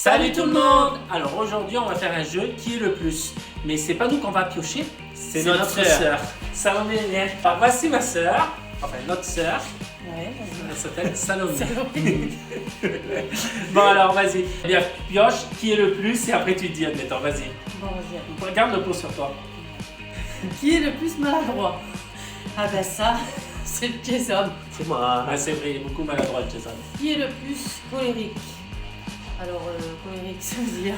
Salut tout le monde! Alors aujourd'hui on va faire un jeu qui est le plus. Mais c'est pas nous qu'on va piocher, c'est notre sœur. Salomé. Alors voici ma sœur, enfin notre sœur. Ouais, Elle s'appelle Salomé. Salomé. Bon alors vas-y, bien pioche qui est le plus et après tu te dis admettons, vas-y. Bon, vas-y. Regarde le pot sur toi. Qui est le plus maladroit? Ah ben ça, c'est Jason. C'est moi. Ah, c'est vrai, il est beaucoup maladroit Jason. Qui est le plus colérique? Alors, colérique, ça veut dire...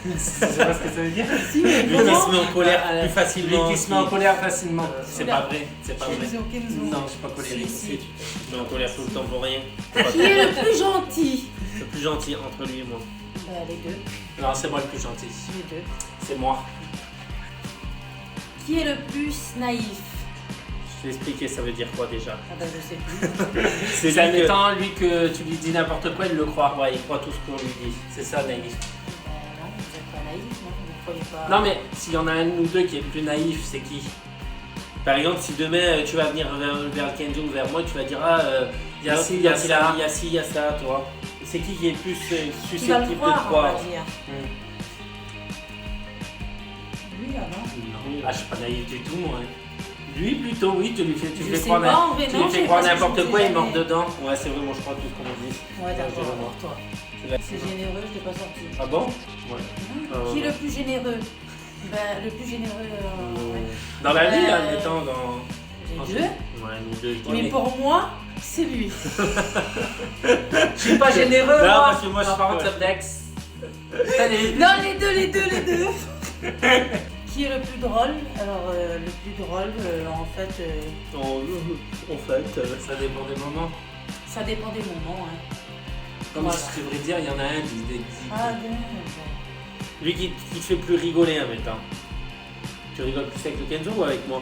Tu sais pas ce que ça veut dire? Si, mais Lui qui comment? se met en colère plus facilement. Lui qui se met en colère facilement. C'est pas vrai, c'est pas vrai. Kenzo. Non, je suis pas colérique. Si, si. Si. Tu te mets en colère tout le temps pour rien. Qui est le plus gentil? Le plus gentil entre lui et moi. Bah, les deux. Non, c'est moi le plus gentil. Les deux. C'est moi. Qui est le plus naïf? Je vais expliquer ça veut dire quoi déjà. Ah bah, je sais plus. C'est lui que- admettant, lui que tu lui dis n'importe quoi, il le croit. Ouais, il croit tout ce qu'on lui dit. C'est ça, naïf. Bah, non, vous êtes pas naïf, non? Vous croyez pas... Non, mais s'il y en a un ou deux qui est le plus naïf, c'est qui? Par exemple, si demain tu vas venir vers le Kenzo ou vers moi, tu vas dire ah, Il y a ci, il y a ça. il y a ci, il y a ça, toi. C'est qui est le plus Tu vas le susceptible de croire, te on croire? va dire. Lui, là, non? Ah, je suis pas naïf du tout, moi. Lui, plutôt, oui, tu lui fais, Je sais pas, en vrai, tu non, lui je fais sais croire pas, parce que n'importe je quoi, sais il mord jamais. dedans. Ouais, c'est vraiment, je crois tout ce qu'on me dit. Ouais, d'accord, je vais voir. alors toi. C'est généreux, je l'ai pas sorti. Ah bon? Qui est le plus généreux? Ben, le plus généreux... ouais. Dans la vie, Euh, admettons, dans... Les deux. Ouais, nous deux, je dis. Mais pour moi, c'est lui. Je suis pas généreux, Non, moi. parce que moi, je suis par pas- contre, le Dex. Allez. Non, les deux. Qui est le plus drôle? Alors, le plus drôle, en fait, En fait, Ça dépend des moments. ça dépend des moments. Hein. Comme Voilà. si tu voudrais dire, il y en a un qui... Ah, bon. lui qui te fait plus rigoler en même temps. Tu rigoles plus avec le Kenzo ou avec moi?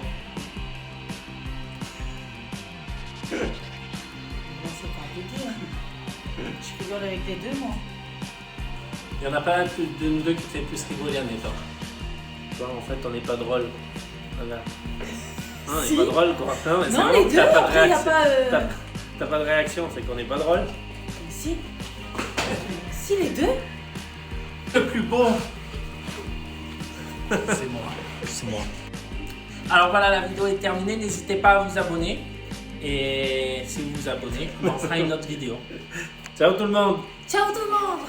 Bon, c'est compliqué. Hein. Je rigole avec les deux, moi. Il y en a pas un de nous deux qui te fait plus rigoler, admettons. Bah, en fait, on n'est pas drôle. Voilà. Non, on n'est Si. pas drôle, quoi. Non, mais c'est Non, vraiment les que deux, t'as pas de après, il n'y a réaction. pas... T'as pas de réaction, c'est qu'on n'est pas drôle. Si. Si, les deux. Le plus beau. C'est moi. C'est moi. Alors voilà, la vidéo est terminée. N'hésitez pas à vous abonner. Et si vous vous abonnez, on fera une autre vidéo. Ciao tout le monde! Ciao tout le monde.